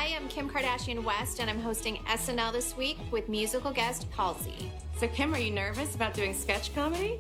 Hi, I'm Kim Kardashian West, and I'm hosting SNL this week with musical guest Halsey. So Kim, are you nervous about doing sketch comedy?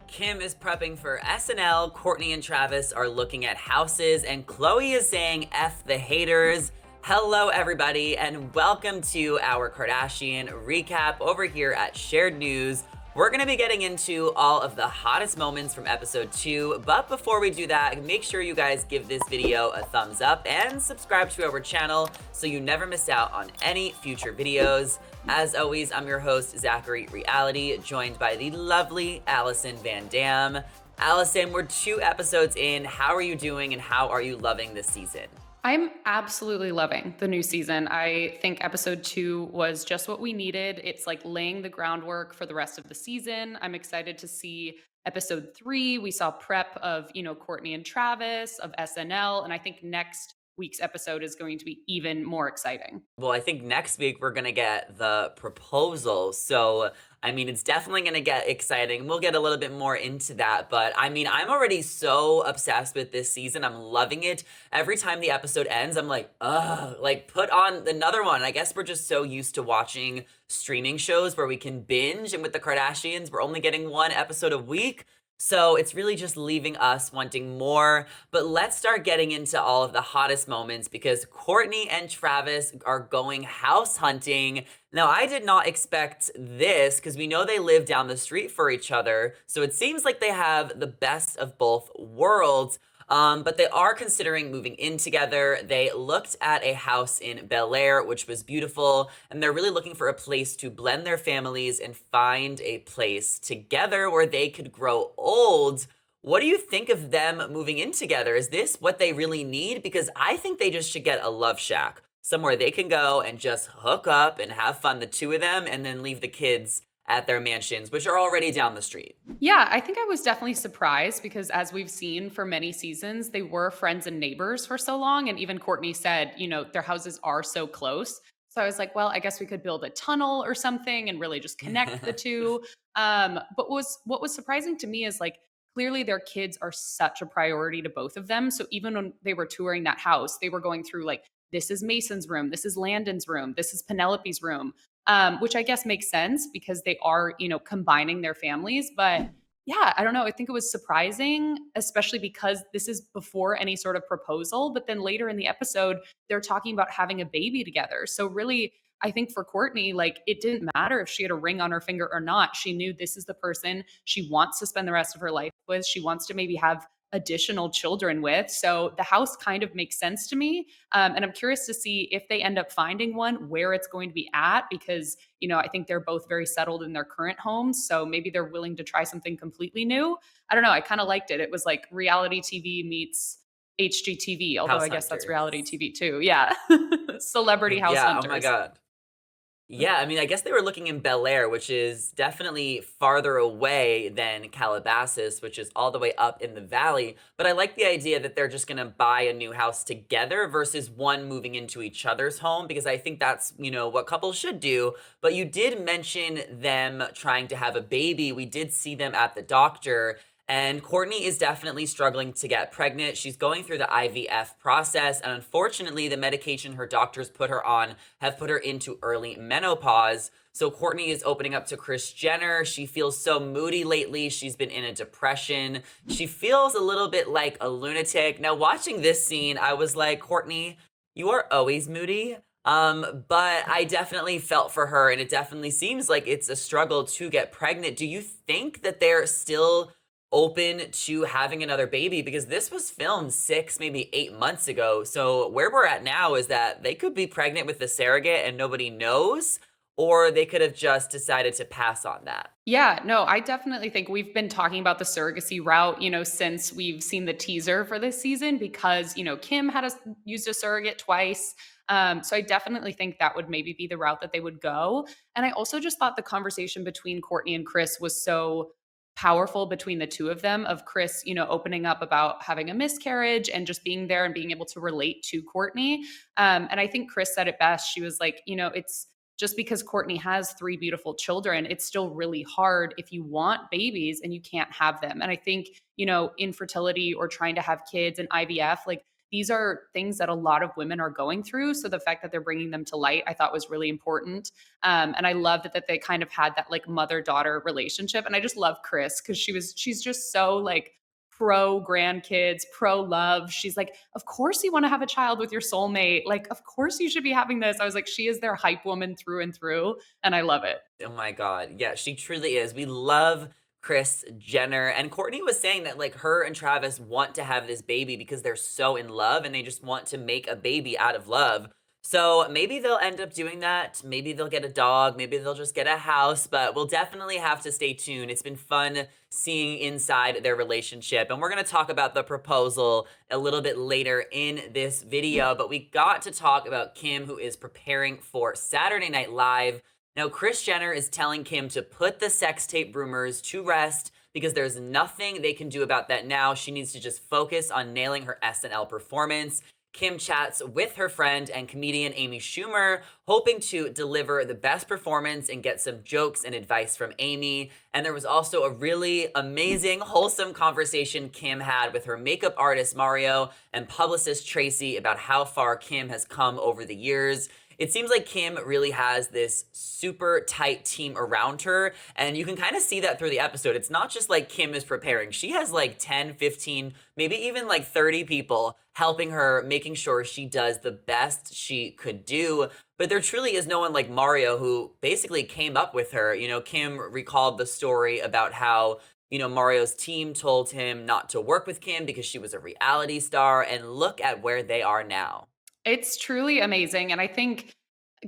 Kim is prepping for SNL, Kourtney and Travis are looking at houses, and KHLOE is saying F the haters. Hello everybody, and welcome to our Kardashian recap over here at Shared News. We're gonna be getting into all of the hottest moments from episode 2, but before we do that, make sure you guys give this video a thumbs up and subscribe to our channel so you never miss out on any future videos. As always, I'm your host, Zachary Reality, joined by the lovely Allison Van Dam. Allison, we're 2 episodes in. How are you doing and how are you loving this season? I'm absolutely loving the new season. I think episode 2 was just what we needed. It's like laying the groundwork for the rest of the season. I'm excited to see episode 3. We saw prep of, Kourtney and Travis, of SNL, and I think next week's episode is going to be even more exciting. Well, I think next week we're gonna get the proposal. So, I mean, it's definitely gonna get exciting. We'll get a little bit more into that. But I mean, I'm already so obsessed with this season. I'm loving it. Every time the episode ends, I'm like, ugh, like put on another one. I guess we're just so used to watching streaming shows where we can binge. And with the Kardashians, we're only getting 1 episode a week. So it's really just leaving us wanting more. But let's start getting into all of the hottest moments because Kourtney and Travis are going house hunting. Now, I did not expect this because we know they live down the street for each other. So it seems like they have the best of both worlds. But they are considering moving in together. They looked at a house in Bel Air, which was beautiful, and they're really looking for a place to blend their families and find a place together where they could grow old. What do you think of them moving in together? Is this what they really need? Because I think they just should get a love shack, somewhere they can go and just hook up and have fun, the 2 of them, and then leave the kids at their mansions, which are already down the street. Yeah, I think I was definitely surprised because as we've seen for many seasons, they were friends and neighbors for so long. And even Kourtney said, their houses are so close. So I was like, well, I guess we could build a tunnel or something and really just connect the 2. But what was surprising to me is like, clearly their kids are such a priority to both of them. So even when they were touring that house, they were going through like, this is Mason's room, this is Landon's room, this is Penelope's room. Which I guess makes sense because they are, combining their families. But yeah, I don't know. I think it was surprising, especially because this is before any sort of proposal. But then later in the episode, they're talking about having a baby together. So really, I think for Kourtney, like it didn't matter if she had a ring on her finger or not. She knew this is the person she wants to spend the rest of her life with. She wants to maybe have additional children with. So the house kind of makes sense to me. And I'm curious to see if they end up finding one, where it's going to be at, because, I think they're both very settled in their current homes. So maybe they're willing to try something completely new. I don't know. I kind of liked it. It was like reality TV meets HGTV, although House I guess that's hunters. reality TV too. Yeah. Celebrity house Yeah, hunters. oh my God. Yeah, I mean, I guess they were looking in Bel Air, which is definitely farther away than Calabasas, which is all the way up in the valley. But I like the idea that they're just going to buy a new house together versus one moving into each other's home, because I think that's, what couples should do. But you did mention them trying to have a baby. We did see them at the doctor. And Kourtney is definitely struggling to get pregnant. She's going through the IVF process, and unfortunately, the medication her doctors put her on have put her into early menopause. So Kourtney is opening up to Kris Jenner. She feels so moody lately. She's been in a depression. She feels a little bit like a lunatic. Now, watching this scene, I was like, Kourtney, you are always moody. But I definitely felt for her, and it definitely seems like it's a struggle to get pregnant. Do you think that they're still open to having another baby? Because this was filmed 6, maybe 8 months ago. So where we're at now is that they could be pregnant with the surrogate and nobody knows, or they could have just decided to pass on that. Yeah, no, I definitely think we've been talking about the surrogacy route, since we've seen the teaser for this season because, Kim used a surrogate twice. So I definitely think that would maybe be the route that they would go. And I also just thought the conversation between Kourtney and Kris was so powerful between the 2 of them, of Kris, opening up about having a miscarriage and just being there and being able to relate to Kourtney. And I think Kris said it best. She was like, it's just because Kourtney has 3 beautiful children, it's still really hard if you want babies and you can't have them. And I think, infertility or trying to have kids and IVF, like these are things that a lot of women are going through. So the fact that they're bringing them to light, I thought was really important. And I love that they kind of had that like mother daughter relationship. And I just love Kris because she's just so like pro grandkids, pro love. She's like, of course you want to have a child with your soulmate. Like, of course you should be having this. I was like, she is their hype woman through and through. And I love it. Oh my God. Yeah, she truly is. We love Kris Jenner. And Kourtney was saying that like her and Travis want to have this baby because they're so in love and they just want to make a baby out of love. So maybe they'll end up doing that. Maybe they'll get a dog. Maybe they'll just get a house, but we'll definitely have to stay tuned. It's been fun seeing inside their relationship. And we're going to talk about the proposal a little bit later in this video, but we got to talk about Kim, who is preparing for Saturday Night Live. Now, Kris Jenner is telling Kim to put the sex tape rumors to rest because there's nothing they can do about that now. She needs to just focus on nailing her SNL performance. Kim chats with her friend and comedian Amy Schumer, hoping to deliver the best performance and get some jokes and advice from Amy. And there was also a really amazing, wholesome conversation Kim had with her makeup artist Mario and publicist Tracy about how far Kim has come over the years. It seems like Kim really has this super tight team around her, and you can kind of see that through the episode. It's not just like Kim is preparing. She has like 10, 15, maybe even like 30 people helping her, making sure she does the best she could do. But there truly is no one like Mario who basically came up with her. You know, Kim recalled the story about how Mario's team told him not to work with Kim because she was a reality star, and look at where they are now. It's truly amazing. And I think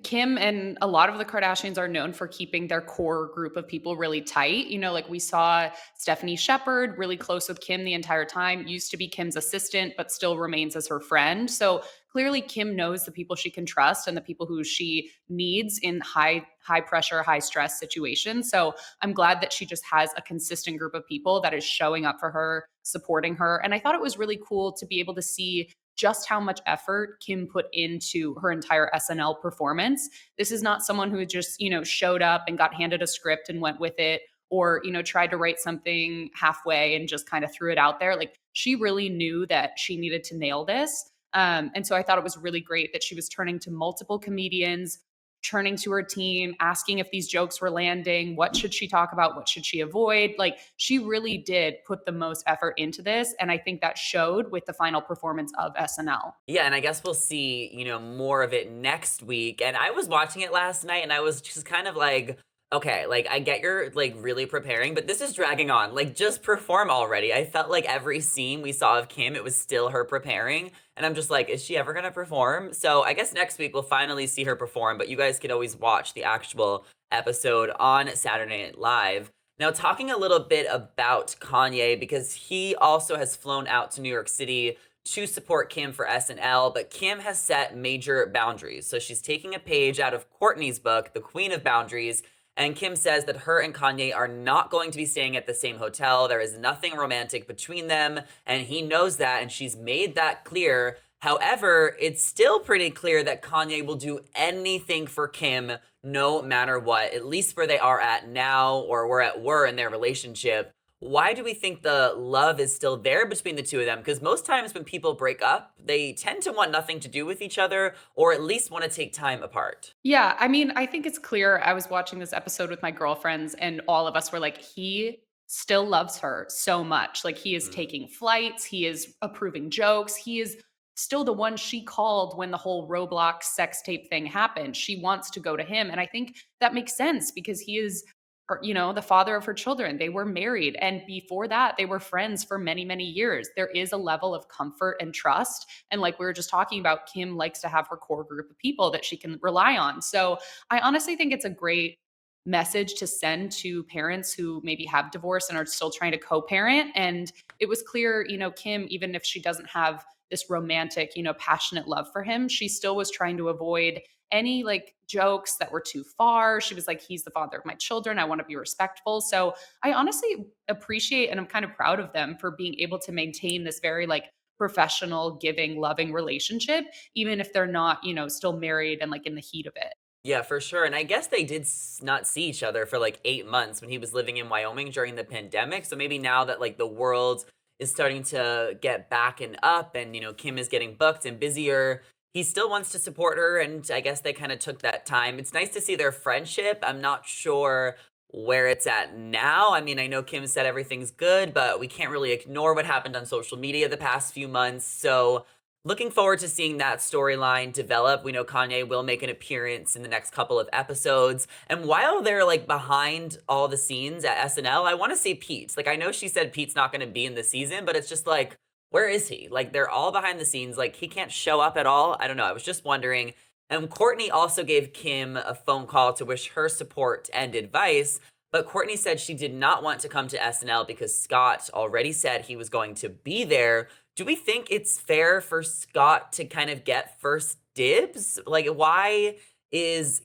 Kim and a lot of the Kardashians are known for keeping their core group of people really tight. Like we saw Stephanie Shepard really close with Kim the entire time, used to be Kim's assistant, but still remains as her friend. So clearly Kim knows the people she can trust and the people who she needs in high pressure, high stress situations. So I'm glad that she just has a consistent group of people that is showing up for her, supporting her. And I thought it was really cool to be able to see just how much effort Kim put into her entire SNL performance. This is not someone who just, showed up and got handed a script and went with it, or, tried to write something halfway and just kind of threw it out there. Like she really knew that she needed to nail this. And so I thought it was really great that she was turning to multiple comedians, turning to her team, asking if these jokes were landing, what should she talk about, what should she avoid. Like she really did put the most effort into this, and I think that showed with the final performance of SNL. Yeah, and I guess we'll see, more of it next week. And I was watching it last night and I was just kind of like, okay, like I get you're like really preparing, but this is dragging on. Like just perform already. I felt like every scene we saw of Kim, it was still her preparing. And I'm just like, is she ever gonna perform? So I guess next week we'll finally see her perform, but you guys could always watch the actual episode on Saturday Night Live. Now, talking a little bit about Kanye, because he also has flown out to New York City to support Kim for SNL, but Kim has set major boundaries. So she's taking a page out of Kourtney's book, The Queen of Boundaries, and Kim says that her and Kanye are not going to be staying at the same hotel. There is nothing romantic between them, and he knows that, and she's made that clear. However, it's still pretty clear that Kanye will do anything for Kim no matter what, at least where they are at now or where were in their relationship. Why do we think the love is still there between the two of them? Because most times when people break up, they tend to want nothing to do with each other, or at least want to take time apart. Yeah, I mean, I think it's clear. I was watching this episode with my girlfriends, and all of us were like, he still loves her so much. Like, he is taking flights, he is approving jokes, he is still the one she called when the whole Roblox sex tape thing happened. She wants to go to him. And I think that makes sense because he is the father of her children. They were married. And before that, they were friends for many, many years. There is a level of comfort and trust. And like we were just talking about, Kim likes to have her core group of people that she can rely on. So I honestly think it's a great message to send to parents who maybe have divorced and are still trying to co-parent. And it was clear, Kim, even if she doesn't have this romantic, passionate love for him, she still was trying to avoid any like jokes that were too far. She was like, he's the father of my children. I want to be respectful. So I honestly appreciate and I'm kind of proud of them for being able to maintain this very like professional, giving, loving relationship, even if they're not, still married and like in the heat of it. Yeah, for sure. And I guess they did not see each other for like 8 months when he was living in Wyoming during the pandemic. So maybe now that like the world is starting to get back and up, and Kim is getting booked and busier, he still wants to support her, and I guess they kind of took that time. It's nice to see their friendship. I'm not sure where it's at now. I mean, I know Kim said everything's good, but we can't really ignore what happened on social media the past few months. So, looking forward to seeing that storyline develop. We know Kanye will make an appearance in the next couple of episodes. And while they're like behind all the scenes at SNL, I want to see Pete. Like, I know she said Pete's not going to be in the season, but it's just like, where is he? Like, they're all behind the scenes. Like, he can't show up at all. I don't know. I was just wondering. And Kourtney also gave Kim a phone call to wish her support and advice. But Kourtney said she did not want to come to SNL because Scott already said he was going to be there. Do we think it's fair for Scott to kind of get first dibs? Like, why is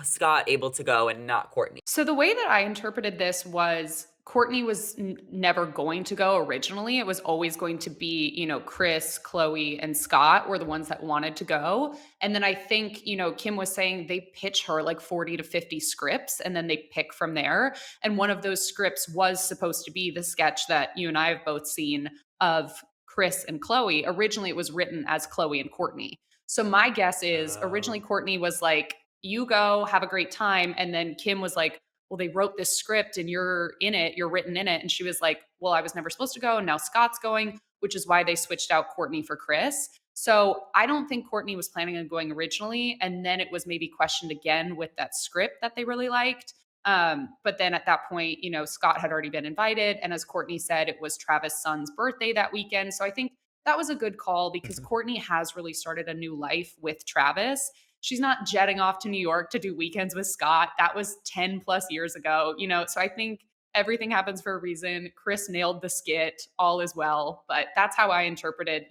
Scott able to go and not Kourtney? So the way that I interpreted this was Kourtney was never going to go originally. It was always going to be, Kris, Khloe, and Scott were the ones that wanted to go. And then I think, Kim was saying they pitch her like 40 to 50 scripts and then they pick from there. And one of those scripts was supposed to be the sketch that you and I have both seen of Kris and Khloe. Originally, it was written as Khloe and Kourtney. So my guess is originally Kourtney was like, you go, have a great time. And then Kim was like, well, they wrote this script and you're in it, you're written in it. And she was like, well, I was never supposed to go. And now Scott's going, which is why they switched out Kourtney for Kris. So I don't think Kourtney was planning on going originally. And then it was maybe questioned again with that script that they really liked. But then at that point, Scott had already been invited. And as Kourtney said, it was Travis' son's birthday that weekend. So I think that was a good call because Kourtney has really started a new life with Travis. She's not jetting off to New York to do weekends with Scott. That was 10 plus years ago, So I think everything happens for a reason. Kris nailed the skit. All is well. But that's how I interpreted,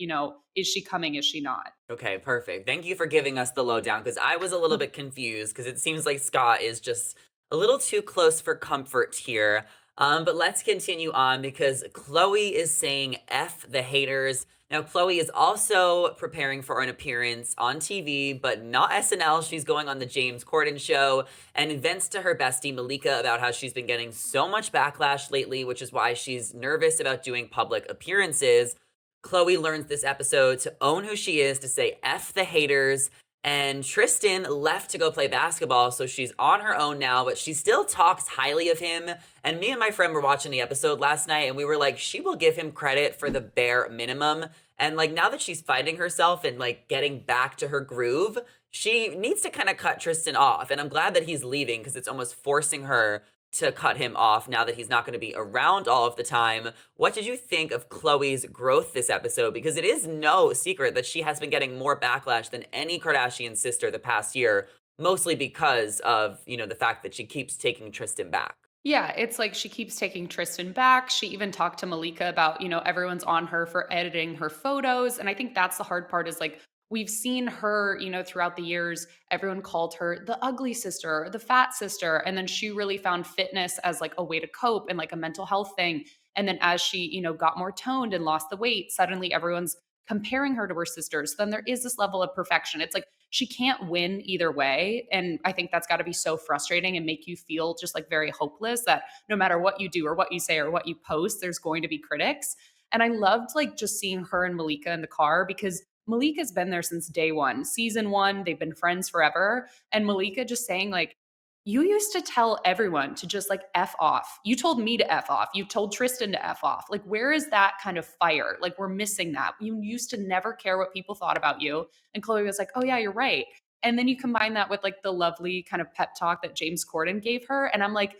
is she coming? Is she not? Okay, perfect. Thank you for giving us the lowdown because I was a little bit confused because it seems like Scott is just a little too close for comfort here. But let's continue on because Khloe is saying F the haters. Now, Khloe is also preparing for an appearance on TV, but not SNL. She's going on the James Corden show and vents to her bestie Malika about how she's been getting so much backlash lately, which is why she's nervous about doing public appearances. Khloe learns this episode to own who she is, to say F the haters. And Tristan left to go play basketball, so she's on her own now, but she still talks highly of him. And me and my friend were watching the episode last night, and we were like, she will give him credit for the bare minimum. And like, now that she's finding herself and like getting back to her groove, she needs to kind of cut Tristan off. And I'm glad that he's leaving because it's almost forcing her to cut him off now that he's not going to be around all of the time. What did you think of Khloe's growth this episode? Because it is no secret that she has been getting more backlash than any Kardashian sister the past year, mostly because of, the fact that she keeps taking Tristan back. Yeah, it's like she keeps taking Tristan back. She even talked to Malika about, everyone's on her for editing her photos. And I think that's the hard part is like, we've seen her, throughout the years, everyone called her the ugly sister, the fat sister. And then she really found fitness as like a way to cope and like a mental health thing. And then as she, got more toned and lost the weight, suddenly everyone's comparing her to her sisters. Then there is this level of perfection. It's like she can't win either way. And I think that's got to be so frustrating and make you feel just like very hopeless that no matter what you do or what you say or what you post, there's going to be critics. And I loved like just seeing her and Malika in the car because Malika's been there since day one. Season one, they've been friends forever. And Malika just saying, like, you used to tell everyone to just like F off. You told me to F off. You told Tristan to F off. Like, where is that kind of fire? Like, we're missing that. You used to never care what people thought about you. And Khloe was like, oh, yeah, you're right. And then you combine that with like the lovely kind of pep talk that James Corden gave her. And I'm like,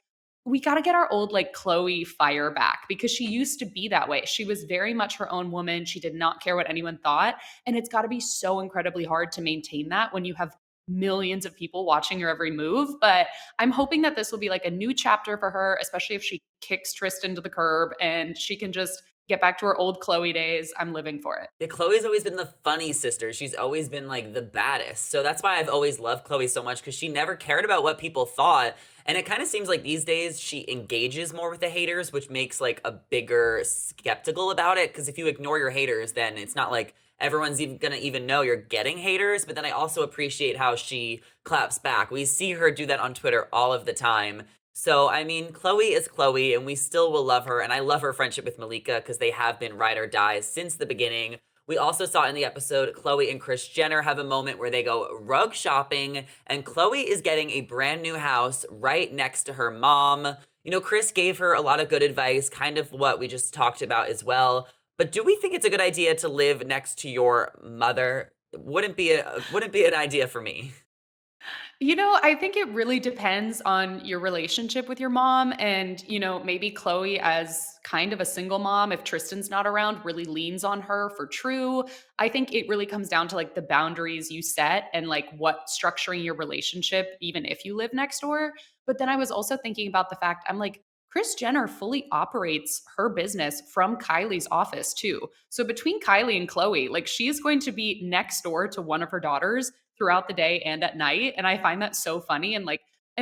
we got to get our old like Khloe fire back because she used to be that way. She was very much her own woman. She did not care what anyone thought. And it's got to be so incredibly hard to maintain that when you have millions of people watching your every move. But I'm hoping that this will be like a new chapter for her, especially if she kicks Tristan to the curb and she can just get back to her old Khloe days. I'm living for it. Yeah, Khloe's always been the funny sister. She's always been like the baddest. So that's why I've always loved Khloe so much because she never cared about what people thought. And it kind of seems like these days she engages more with the haters, which makes like a bigger skeptical about it. Because if you ignore your haters, then it's not like everyone's even gonna even know you're getting haters. But then I also appreciate how she claps back. We see her do that on Twitter all of the time. So, I mean, Khloe is Khloe, and we still will love her. And I love her friendship with Malika because they have been ride or die since the beginning. We also saw in the episode Khloe and Kris Jenner have a moment where they go rug shopping, and Khloe is getting a brand new house right next to her mom. You know, Kris gave her a lot of good advice, kind of what we just talked about as well. But do we think it's a good idea to live next to your mother? Wouldn't be an idea for me. I think it really depends on your relationship with your mom and, maybe Chloe as kind of a single mom, if Tristan's not around, really leans on her for true. I think it really comes down to like the boundaries you set and like what structuring your relationship, even if you live next door. But then I was also thinking about the fact I'm like, Kris Jenner fully operates her business from Kylie's office too. So between Kylie and Chloe, like she is going to be next door to one of her daughters throughout the day and at night. And I find that so funny. And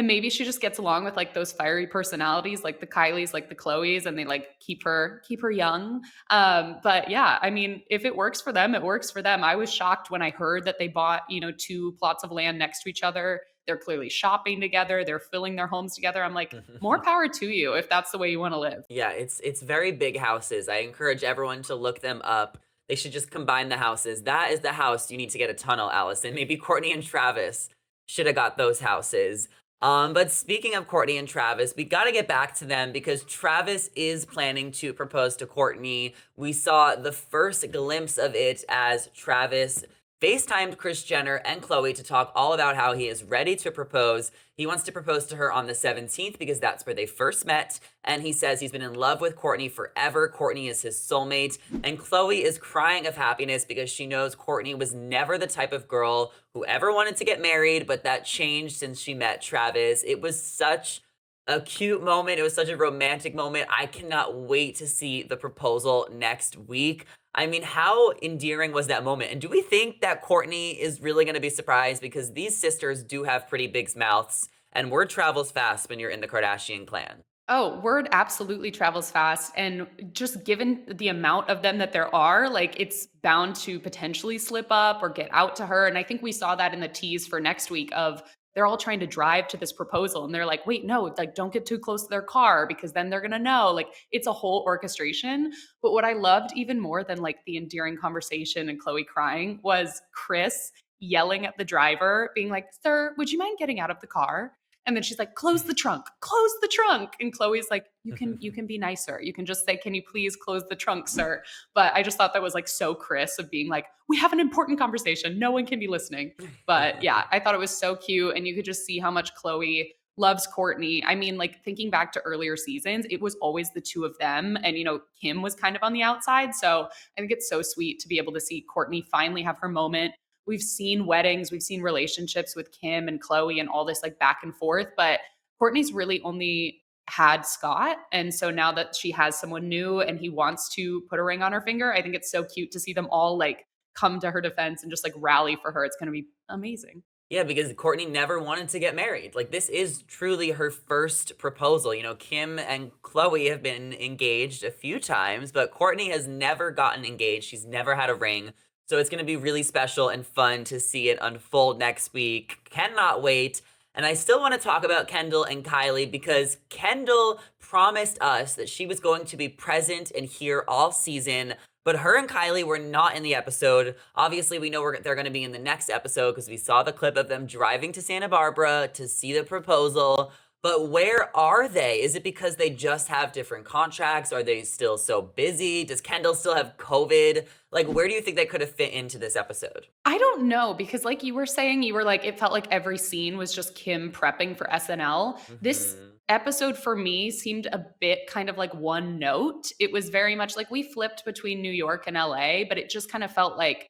maybe she just gets along with like those fiery personalities, like the Kylies, like the Chloes, and they like keep her young. But yeah, I mean, if it works for them, it works for them. I was shocked when I heard that they bought, two plots of land next to each other. They're clearly shopping together. They're filling their homes together. I'm like, more power to you if that's the way you want to live. Yeah, it's very big houses. I encourage everyone to look them up. They should just combine the houses. That is the house you need to get a tunnel, Allison. Maybe Kourtney and Travis should have got those houses. But speaking of Kourtney and Travis, we got to get back to them because Travis is planning to propose to Kourtney. We saw the first glimpse of it as Travis FaceTimed Kris Jenner and Khloe to talk all about how he is ready to propose. He wants to propose to her on the 17th because that's where they first met. And he says he's been in love with Kourtney forever. Kourtney is his soulmate. And Khloe is crying of happiness because she knows Kourtney was never the type of girl who ever wanted to get married, but that changed since she met Travis. It was such a cute moment. It was such a romantic moment. I cannot wait to see the proposal next week. I mean, how endearing was that moment? And do we think that Kourtney is really going to be surprised? Because these sisters do have pretty big mouths, and word travels fast when you're in the Kardashian clan. Oh, word absolutely travels fast. And just given the amount of them that there are, like it's bound to potentially slip up or get out to her. And I think we saw that in the tease for next week of they're all trying to drive to this proposal. And they're like, wait, no, like don't get too close to their car because then they're going to know. Like it's a whole orchestration. But what I loved even more than like the endearing conversation and Chloe crying was Kris yelling at the driver, being like, sir, would you mind getting out of the car? And then she's like, close the trunk, close the trunk. And Chloe's like, you can be nicer. You can just say, can you please close the trunk, sir? But I just thought that was like so Kris of being like, we have an important conversation. No one can be listening. But yeah, I thought it was so cute. And you could just see how much Chloe loves Kourtney. I mean, like thinking back to earlier seasons, it was always the two of them. And, Kim was kind of on the outside. So I think it's so sweet to be able to see Kourtney finally have her moment. We've seen weddings, we've seen relationships with Kim and Chloe and all this like back and forth, but Kourtney's really only had Scott. And so now that she has someone new and he wants to put a ring on her finger, I think it's so cute to see them all like come to her defense and just like rally for her. It's going to be amazing. Yeah, because Kourtney never wanted to get married. Like, this is truly her first proposal. You know, Kim and Chloe have been engaged a few times, but Kourtney has never gotten engaged. She's never had a ring. So it's going to be really special and fun to see it unfold next week. Cannot wait. And I still want to talk about Kendall and Kylie because Kendall promised us that she was going to be present and here all season. But her and Kylie were not in the episode. Obviously, we know they're going to be in the next episode because we saw the clip of them driving to Santa Barbara to see the proposal. But where are they? Is it because they just have different contracts? Are they still so busy? Does Kendall still have COVID? Like, where do you think they could have fit into this episode? I don't know because like you were saying, you were like, it felt like every scene was just Kim prepping for SNL. This episode for me seemed a bit kind of like one note. It was very much like we flipped between New York and LA, but it just kind of felt like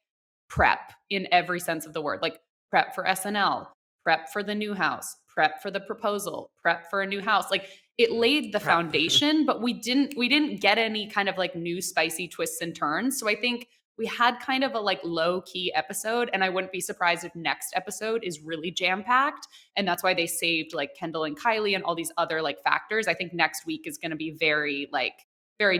prep in every sense of the word, like prep for SNL, prep for the new house, prep for the proposal, prep for a new house. Like it laid the foundation, but we didn't get any kind of like new spicy twists and turns. So I think we had kind of a like low key episode, and I wouldn't be surprised if next episode is really jam packed. And that's why they saved like Kendall and Kylie and all these other like factors. I think next week is going to be very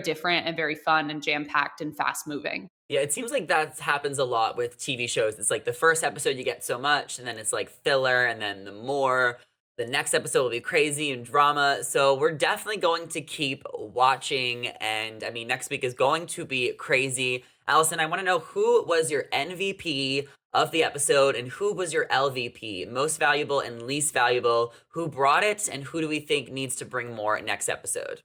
different and very fun and jam packed and fast moving. Yeah, it seems like that happens a lot with TV shows. It's like the first episode you get so much, and then it's like filler, and then the more The next episode will be crazy and drama. So we're definitely going to keep watching. And I mean, next week is going to be crazy. Allison, I want to know, who was your MVP of the episode and who was your LVP, most valuable and least valuable? Who brought it and who do we think needs to bring more next episode?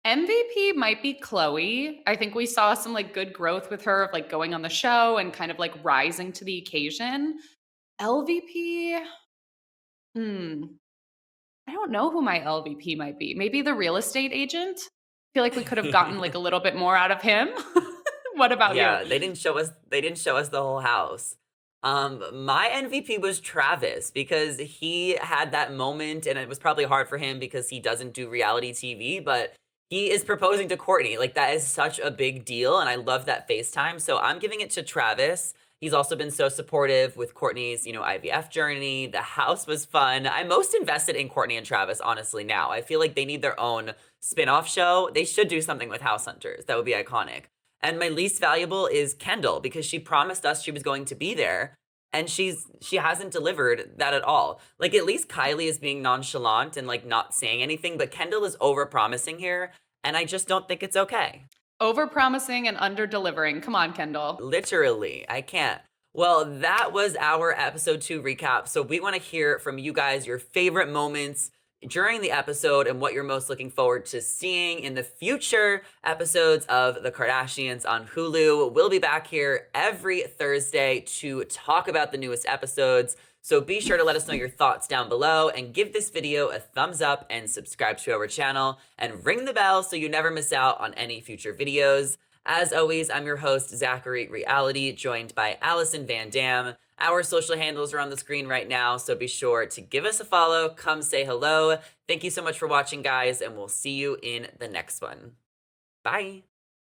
MVP might be Chloe. I think we saw some like good growth with her of like going on the show and kind of like rising to the occasion. LVP, hmm, I don't know who my LVP might be. Maybe the real estate agent. I feel like we could have gotten like a little bit more out of him. What about you? Yeah, they didn't show us the whole house. My MVP was Travis because he had that moment and it was probably hard for him because he doesn't do reality TV, but he is proposing to Kourtney. Like, that is such a big deal and I love that FaceTime. So I'm giving it to Travis. He's also been so supportive with Kourtney's, IVF journey. The house was fun. I'm most invested in Kourtney and Travis, honestly, now. I feel like they need their own spin-off show. They should do something with House Hunters. That would be iconic. And my least valuable is Kendall because she promised us she was going to be there and she hasn't delivered that at all. Like, at least Kylie is being nonchalant and like not saying anything, but Kendall is over promising here and I just don't think it's okay. Over promising and under delivering. Come on, Kendall. Literally, I can't. Well, that was our episode 2 recap. So we want to hear from you guys your favorite moments during the episode and what you're most looking forward to seeing in the future episodes of The Kardashians on Hulu. We'll be back here every Thursday to talk about the newest episodes. So be sure to let us know your thoughts down below and give this video a thumbs up and subscribe to our channel and ring the bell so you never miss out on any future videos. As always, I'm your host, Zachary Reality, joined by Allison Van Dam. Our social handles are on the screen right now, so be sure to give us a follow, come say hello. Thank you so much for watching, guys, and we'll see you in the next one. Bye.